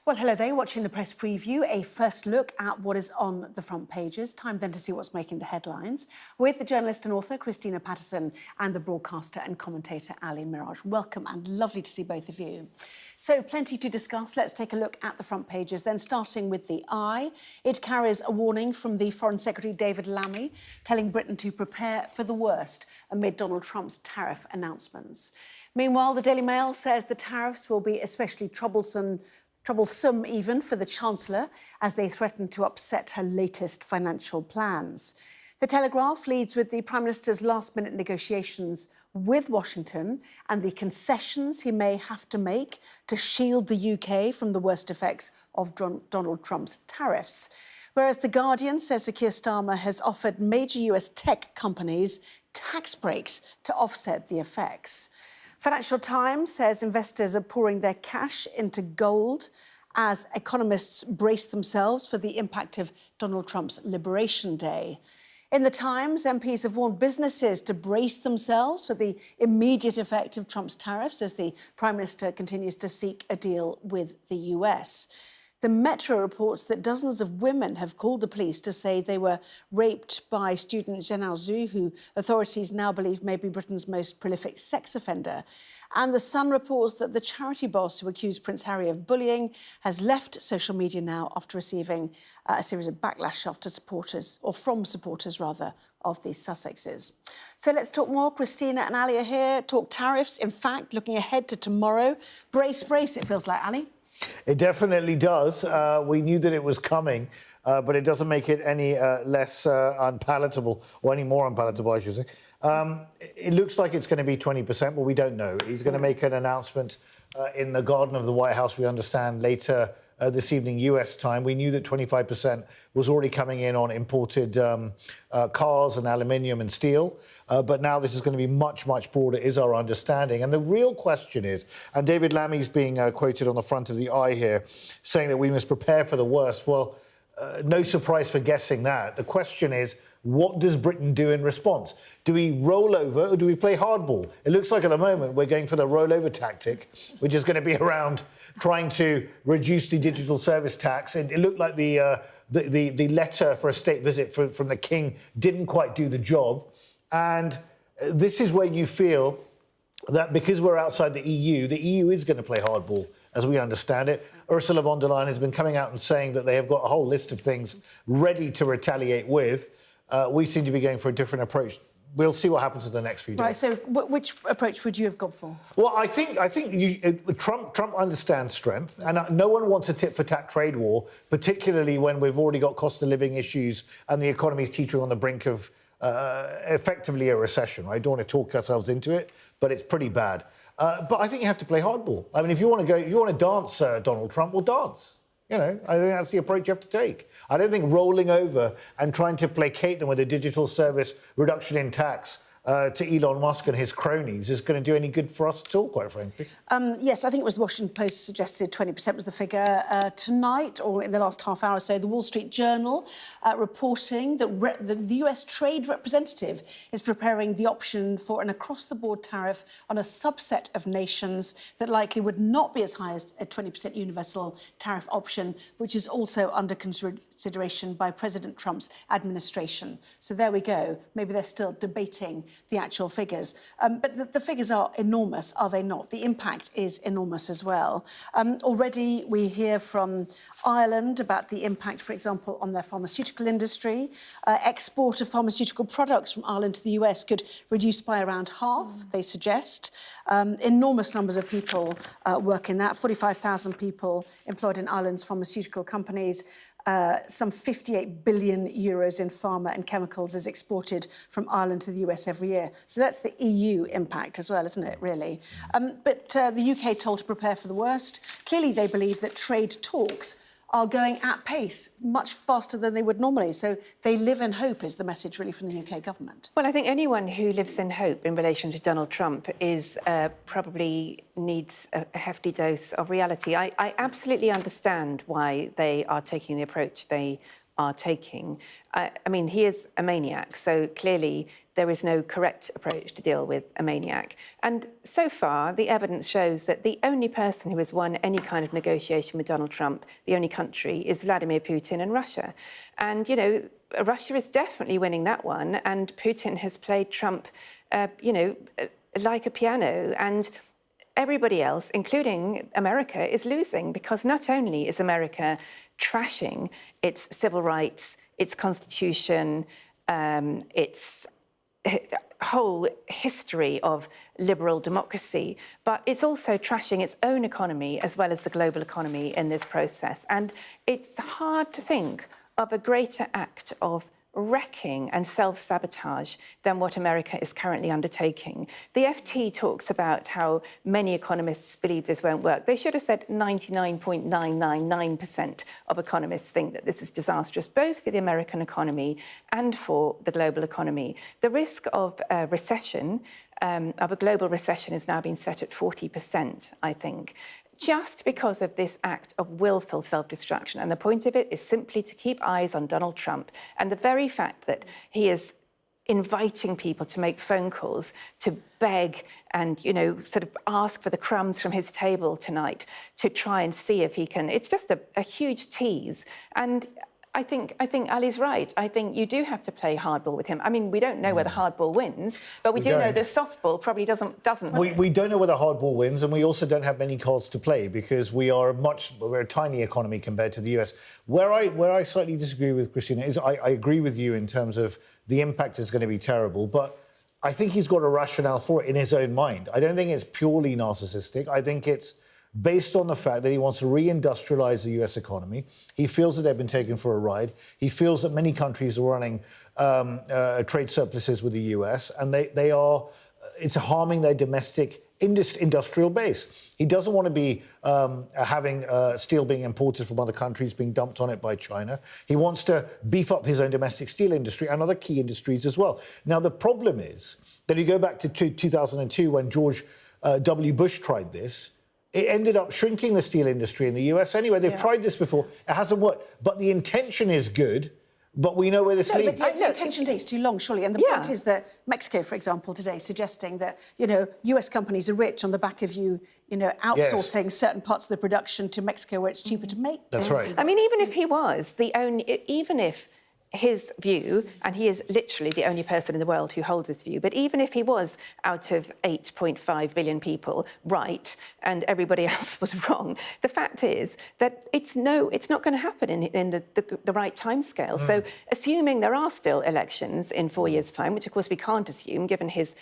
Well, hello there, watching the press preview, a first look at what is on the front pages. Time then to see what's making the headlines with the journalist and author Christina Patterson and the broadcaster and commentator Ali Miraj. Welcome and lovely to see both of you. So plenty to discuss. Let's take a look at the front pages, then starting with the Eye. It carries a warning from the Foreign Secretary David Lammy, telling Britain to prepare for the worst amid Donald Trump's tariff announcements. Meanwhile, the Daily Mail says the tariffs will be especially troublesome even for the Chancellor as they threaten to upset her latest financial plans. The Telegraph leads with the Prime Minister's last-minute negotiations with Washington and the concessions he may have to make to shield the UK from the worst effects of Donald Trump's tariffs. Whereas The Guardian says Sir Keir Starmer has offered major US tech companies tax breaks to offset the effects. Financial Times says investors are pouring their cash into gold as economists brace themselves for the impact of Donald Trump's Liberation Day. In the Times, MPs have warned businesses to brace themselves for the immediate effect of Trump's tariffs as the Prime Minister continues to seek a deal with the US. The Metro reports that dozens of women have called the police to say they were raped by student Zhenao Zhu, who authorities now believe may be Britain's most prolific sex offender. And The Sun reports that the charity boss who accused Prince Harry of bullying has left social media now after receiving a series of backlash from supporters of the Sussexes. So let's talk more. Christina and Ali are here. Talk tariffs. In fact, looking ahead to tomorrow. Brace, it feels like, Ali. It definitely does. We knew that it was coming, but it doesn't make it any less unpalatable, or any more unpalatable, I should say. It looks like it's going to be 20%, but we don't know. He's going to make an announcement in the garden of the White House, we understand, later this evening, US time. We knew that 25% was already coming in on imported cars and aluminium and steel. But now this is going to be much, much broader, is our understanding. And the real question is, and David Lammy's being quoted on the front of the Eye here, saying that we must prepare for the worst. Well, no surprise for guessing that. The question is, what does Britain do in response? Do we roll over or do we play hardball? It looks like at the moment we're going for the rollover tactic, which is going to be around trying to reduce the digital service tax. It looked like the letter for a state visit from the King didn't quite do the job. And this is where you feel that because we're outside the EU is going to play hardball, as we understand it. Ursula von der Leyen has been coming out and saying that they have got a whole list of things ready to retaliate with. We seem to be going for a different approach. We'll see what happens in the next few days. Right, so which approach would you have gone for? Well, I think Trump understands strength, and no one wants a tit-for-tat trade war, particularly when we've already got cost of living issues and the economy's teetering on the brink of effectively a recession. I don't want to talk ourselves into it, but it's pretty bad. But I think you have to play hardball. I mean, if you want to dance Donald Trump, well, dance. You know, I think that's the approach you have to take. I don't think rolling over and trying to placate them with a digital service reduction in tax to Elon Musk and his cronies is going to do any good for us at all, quite frankly. Yes, I think it was the Washington Post suggested 20% was the figure tonight, or in the last half hour or so. The Wall Street Journal reporting that the US trade representative is preparing the option for an across-the-board tariff on a subset of nations that likely would not be as high as a 20% universal tariff option, which is also under consideration by President Trump's administration. So there we go. Maybe they're still debating the actual figures. But the figures are enormous, are they not? The impact is enormous as well. Already we hear from Ireland about the impact, for example, on their pharmaceutical industry. Export of pharmaceutical products from Ireland to the US could reduce by around half, they suggest. Enormous numbers of people work in that, 45,000 people employed in Ireland's pharmaceutical companies. Some 58 billion euros in pharma and chemicals is exported from Ireland to the US every year. So that's the EU impact as well, isn't it, really? But the UK told to prepare for the worst. Clearly, they believe that trade talks are going at pace, much faster than they would normally. So they live in hope, is the message really from the UK government. Well, I think anyone who lives in hope in relation to Donald Trump is probably needs a hefty dose of reality. I absolutely understand why they are taking the approach they are taking. I mean, he is a maniac, so clearly there is no correct approach to deal with a maniac. And so far, the evidence shows that the only person who has won any kind of negotiation with Donald Trump, the only country, is Vladimir Putin and Russia. And, you know, Russia is definitely winning that one, and Putin has played Trump, you know, like a piano, and everybody else, including America, is losing, because not only is America trashing its civil rights, its constitution, its whole history of liberal democracy, but it's also trashing its own economy as well as the global economy in this process. And it's hard to think of a greater act of wrecking and self-sabotage than what America is currently undertaking. The FT talks about how many economists believe this won't work. They should have said 99.999% of economists think that this is disastrous, both for the American economy and for the global economy. The risk of a recession, of a global recession, has now been set at 40%, I think, just because of this act of willful self-destruction. And the point of it is simply to keep eyes on Donald Trump. And the very fact that he is inviting people to make phone calls, to beg and, you know, sort of ask for the crumbs from his table tonight to try and see if he can, it's just a huge tease. And I think Ali's right. I think you do have to play hardball with him. I mean, we don't know whether hardball wins, but we do know that softball probably doesn't. We don't know whether hardball wins, and we also don't have many cards to play because we're a tiny economy compared to the US. Where I slightly disagree with Christina is I agree with you in terms of the impact is going to be terrible, but I think he's got a rationale for it in his own mind. I don't think it's purely narcissistic. I think it's based on the fact that he wants to reindustrialize the US economy. He feels that they've been taken for a ride. He feels that many countries are running trade surpluses with the US, and it's harming their domestic industrial base. He doesn't want to be having steel being imported from other countries, being dumped on it by China. He wants to beef up his own domestic steel industry and other key industries as well. Now, the problem is that you go back to 2002 when George W. Bush tried this. It ended up shrinking the steel industry in the US. Anyway, they've tried this before. It hasn't worked. But the intention is good, but we know where this leads. But the intention takes too long, surely. And the point is that Mexico, for example, today, suggesting that, you know, US companies are rich on the back of outsourcing certain parts of the production to Mexico where it's cheaper to make. That's right. I mean, even if he was even if his view, and he is literally the only person in the world who holds this view, but even if he was out of 8.5 billion people right and everybody else was wrong, the fact is that it's not going to happen in the right timescale. So assuming there are still elections in 4 years' time, which of course we can't assume given his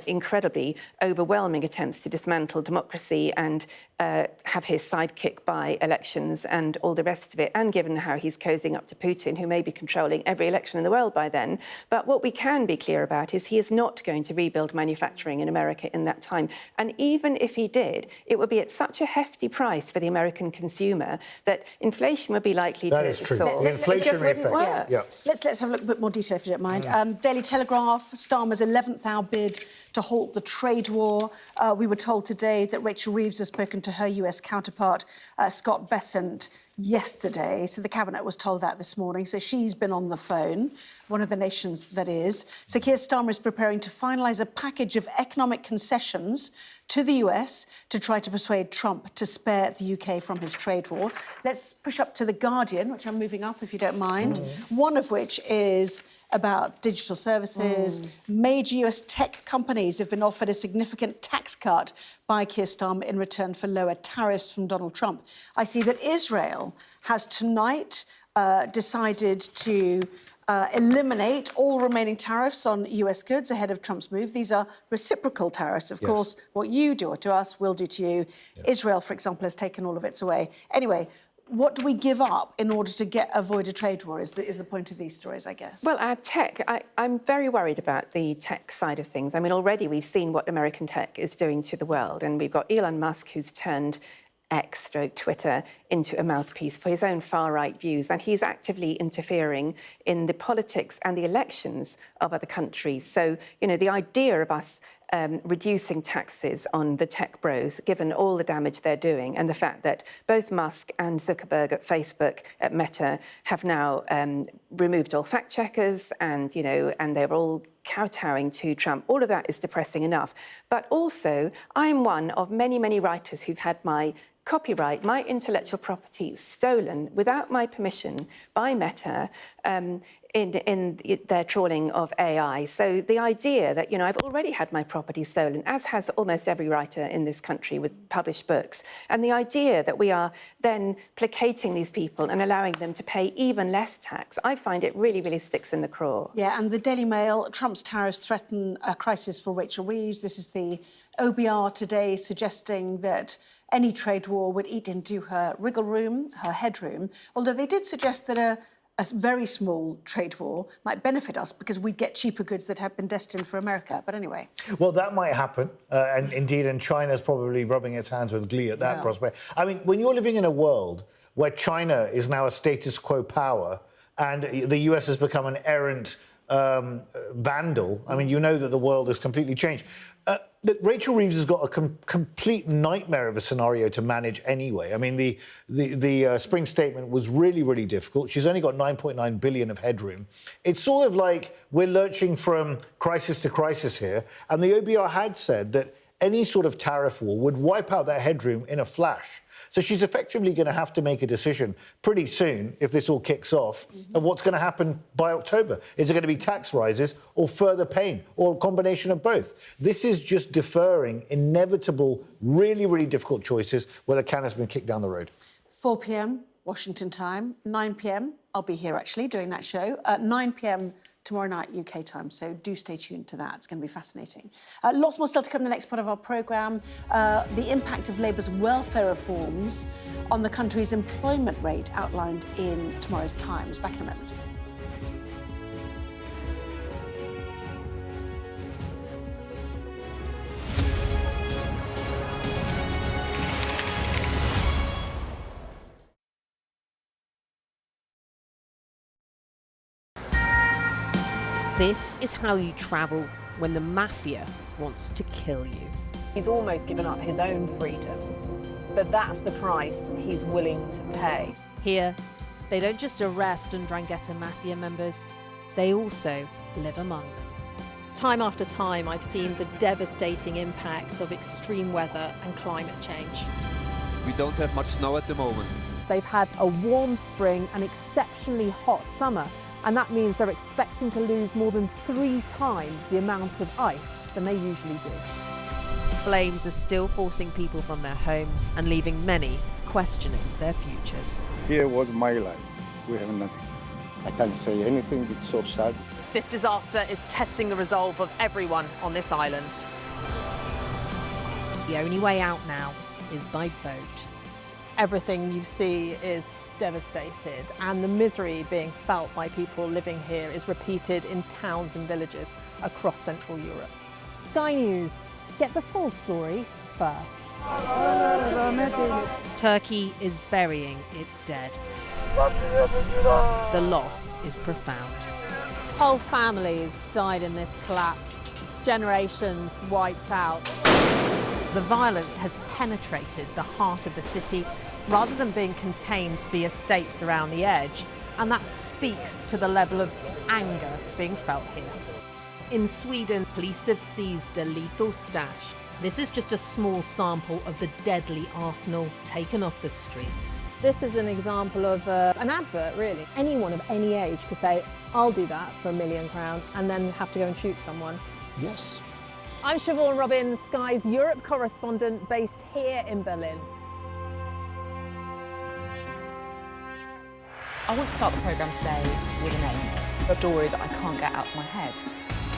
incredibly overwhelming attempts to dismantle democracy and have his sidekick by elections and all the rest of it, and given how he's cozying up to Putin, who may be controlling every election in the world by then. But what we can be clear about is he is not going to rebuild manufacturing in America in that time. And even if he did, it would be at such a hefty price for the American consumer that inflation would be likely to... That is true. soar. The inflationary effect. Yeah. Let's have a look a bit more detail, if you don't mind. Daily Telegraph, Starmer's 11th hour bid to halt the trade war. We were told today that Rachel Reeves has spoken to her US counterpart, Scott Bessent, yesterday. So the Cabinet was told that this morning. So she's been on the phone, one of the nations that is. So Keir Starmer is preparing to finalise a package of economic concessions to the US to try to persuade Trump to spare the UK from his trade war. Let's push up to The Guardian, which I'm moving up, if you don't mind. One of which is about digital services. Major US tech companies have been offered a significant tax cut by Keir Starmer in return for lower tariffs from Donald Trump. I see that Israel has tonight decided to eliminate all remaining tariffs on US goods ahead of Trump's move. These are reciprocal tariffs. Of course, what you do to us, we'll do to you. Israel, for example, has taken all of its away. Anyway, what do we give up in order to avoid a trade war is the point of these stories, I guess. Well, our tech, I'm very worried about the tech side of things. I mean, already we've seen what American tech is doing to the world, and we've got Elon Musk, who's turned X/Twitter into a mouthpiece for his own far-right views, and he's actively interfering in the politics and the elections of other countries. So, you know, the idea of us reducing taxes on the tech bros, given all the damage they're doing, and the fact that both Musk and Zuckerberg at Facebook, at Meta, have now removed all fact checkers, and, you know, and they're all kowtowing to Trump. All of that is depressing enough. But also, I'm one of many, many writers who've had my copyright, my intellectual property stolen without my permission by Meta in their trawling of AI. So the idea that, I've already had my property stolen, as has almost every writer in this country with published books, and the idea that we are then placating these people and allowing them to pay even less tax, I find it really, really sticks in the craw. Yeah, and the Daily Mail, Trump's tariffs threaten a crisis for Rachel Reeves. This is the OBR today suggesting that any trade war would eat into her wriggle room, her headroom, although they did suggest that a very small trade war might benefit us because we'd get cheaper goods that have been destined for America. But anyway. Well, that might happen. And China's probably rubbing its hands with glee at that prospect. I mean, when you're living in a world where China is now a status quo power and the US has become an errant vandal, I mean, you know that the world has completely changed. Look, Rachel Reeves has got a complete nightmare of a scenario to manage anyway. I mean, the spring statement was really, really difficult. She's only got 9.9 billion of headroom. It's sort of like we're lurching from crisis to crisis here. And the OBR had said that any sort of tariff war would wipe out that headroom in a flash. So she's effectively going to have to make a decision pretty soon, if this all kicks off, of what's going to happen by October. Is it going to be tax rises or further pain or a combination of both? This is just deferring inevitable, really, really difficult choices where the can has been kicked down the road. 4 p.m. Washington time, 9 p.m. I'll be here, actually, doing that show. 9 p.m. tomorrow night, UK time, so do stay tuned to that. It's going to be fascinating. Lots more still to come in the next part of our programme. The impact of Labour's welfare reforms on the country's employment rate outlined in tomorrow's Times. Back in a moment. This is how you travel when the mafia wants to kill you. He's almost given up his own freedom, but that's the price he's willing to pay. Here, they don't just arrest and Ndrangheta mafia members, they also live among them. Time after time, I've seen the devastating impact of extreme weather and climate change. We don't have much snow at the moment. They've had a warm spring and exceptionally hot summer, and that means they're expecting to lose more than 3 times the amount of ice than they usually do. Flames are still forcing people from their homes and leaving many questioning their futures. Here was my life. We have nothing. I can't say anything, it's so sad. This disaster is testing the resolve of everyone on this island. The only way out now is by boat. Everything you see is devastated, and the misery being felt by people living here is repeated in towns and villages across Central Europe. Sky News, get the full story first. Turkey is burying its dead. The loss is profound. Whole families died in this collapse, generations wiped out. The violence has penetrated the heart of the city rather than being contained to the estates around the edge, and that speaks to the level of anger being felt here. In Sweden, police have seized a lethal stash. This is just a small sample of the deadly arsenal taken off the streets. This is an example of an advert, really. Anyone of any age could say, I'll do that for £1 million, and then have to go and shoot someone. Yes. I'm Siobhan Robbins, Sky's Europe correspondent based here in Berlin. I want to start the programme today with an aim, a story that I can't get out of my head.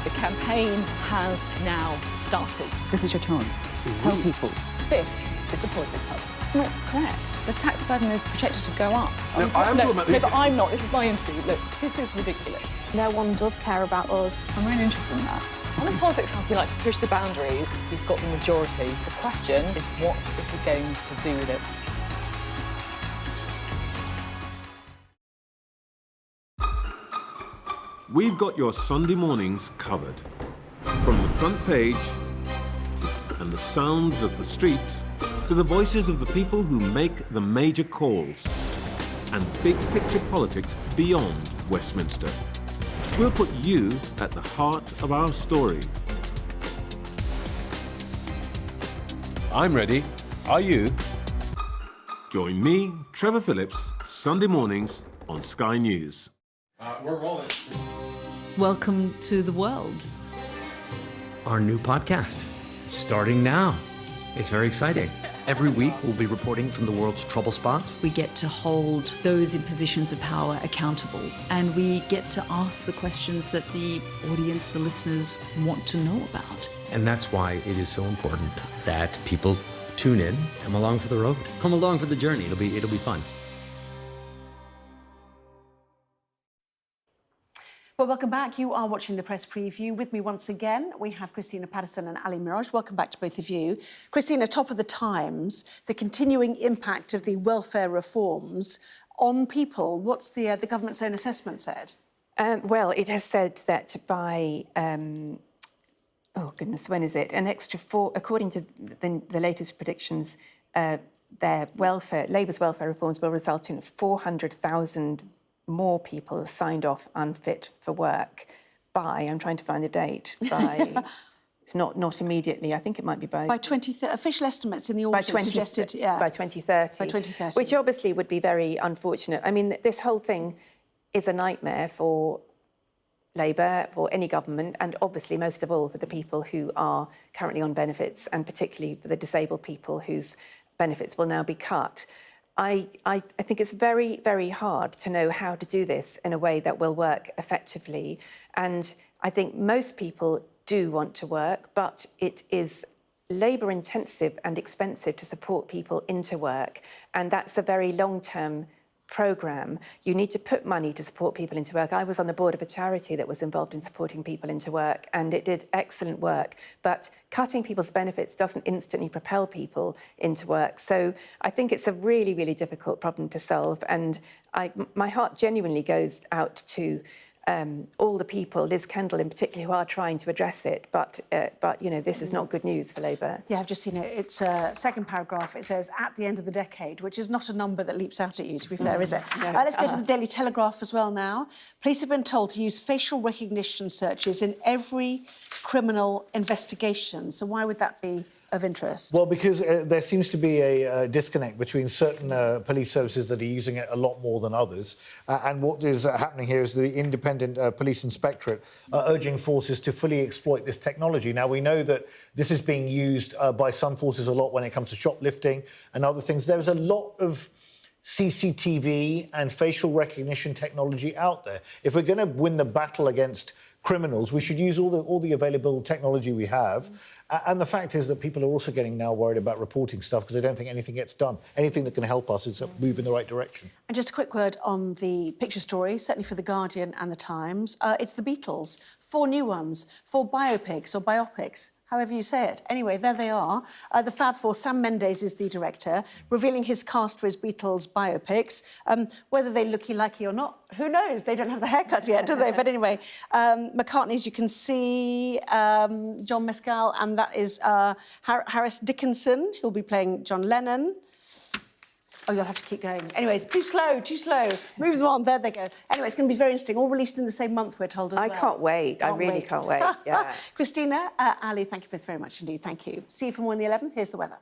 The campaign has now started. This is your chance. Tell people. This is the Politics Hub. It's not correct. The tax burden is projected to go up. No, I am talking about No, but I'm not. This is my interview. Look, this is ridiculous. No one does care about us. I'm really interested in that. On the Politics Hub, we like to push the boundaries. He's got the majority. The question is, what is he going to do with it? We've got your Sunday mornings covered. From the front page and the sounds of the streets to the voices of the people who make the major calls and big picture politics beyond Westminster. We'll put you at the heart of our story. I'm ready. Are you? Join me, Trevor Phillips, Sunday mornings on Sky News. We're rolling. Welcome to the world. Our new podcast, starting now. It's very exciting. Every week, we'll be reporting from the world's trouble spots. We get to hold those in positions of power accountable, and we get to ask the questions that the audience, the listeners, want to know about. And that's why it is so important that people tune in, come along for the road, come along for the journey. It'll be fun. Well, welcome back. You are watching the press preview. With me once again, we have Christina Patterson and Ali Mirage. Welcome back to both of you. Christina, top of the Times, the continuing impact of the welfare reforms on people. What's the government's own assessment said? Well, it has said that by, oh goodness, when is it? An extra according to the latest predictions, Labour's welfare reforms will result in 400,000 more people signed off unfit for work by, I'm trying to find the date, by, it's not immediately, I think it might be by 2030, official estimates in the autumn suggested, yeah. By 2030. By 2030. Which obviously would be very unfortunate. I mean, this whole thing is a nightmare for Labour, for any government, and obviously most of all for the people who are currently on benefits, and particularly for the disabled people whose benefits will now be cut. I think it's very, very hard to know how to do this in a way that will work effectively. And I think most people do want to work, but it is labour intensive and expensive to support people into work. And that's a very long-term programme. You need to put money to support people into work. I was on the board of a charity that was involved in supporting people into work, and it did excellent work. But cutting people's benefits doesn't instantly propel people into work. So I think it's a really, really difficult problem to solve. And my heart genuinely goes out to all the people, Liz Kendall in particular, who are trying to address it. But you know, this is not good news for Labour. Yeah, I've just seen it. It's a second paragraph. It says, at the end of the decade, which is not a number that leaps out at you, to be fair, is it? No. Let's go to the Daily Telegraph as well now. Police have been told to use facial recognition searches in every criminal investigation. So why would that be of interest? Well, because there seems to be a disconnect between certain police services that are using it a lot more than others. And what is happening here is the Independent Police Inspectorate urging forces to fully exploit this technology. Now, we know that this is being used by some forces a lot when it comes to shoplifting and other things. There's a lot of CCTV and facial recognition technology out there. If we're going to win the battle against criminals, we should use all the available technology we have. And the fact is that people are also getting now worried about reporting stuff because they don't think anything gets done. Anything that can help us is a move in the right direction. And just a quick word on the picture story, certainly for The Guardian and The Times. It's the Beatles, 4 new ones, 4 biopics or biopics, however you say it. Anyway, there they are. The Fab Four, Sam Mendes is the director, revealing his cast for his Beatles biopics. Whether they look-likey or not, who knows? They don't have the haircuts yet, do they? But anyway, McCartney's, you can see John Mescal, and that is Harris Dickinson, who'll be playing John Lennon. Oh, you'll have to keep going. Anyways, too slow, too slow. Move them on, there they go. Anyway, it's going to be very interesting. All released in the same month, we're told as well. I can't wait. I really can't wait. Yeah. Christina, Ali, thank you both very much indeed. Thank you. See you for more on the 11. Here's the weather.